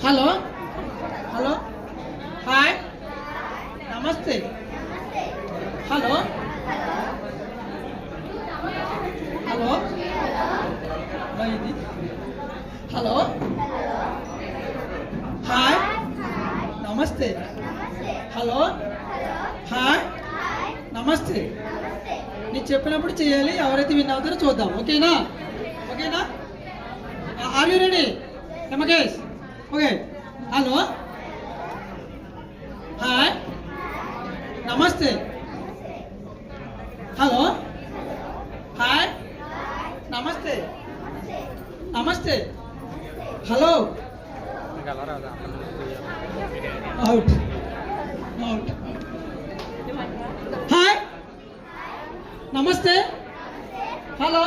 Hello hello hi నమస్తే hello hello ఇది hello hi నమస్తే హలో హాయ్ నమస్తే నేను చెప్పినప్పుడు చేయాలి. ఎవరైతే విన్ అవుతారో చూద్దాం. ఓకేనా ఓకేనా are you ready Mukesh? Okay. Hello hi నమస్తే హలో హాయ్ నమస్తే నమస్తే హలో అవుట్ అవుట్ హాయ్ నమస్తే హలో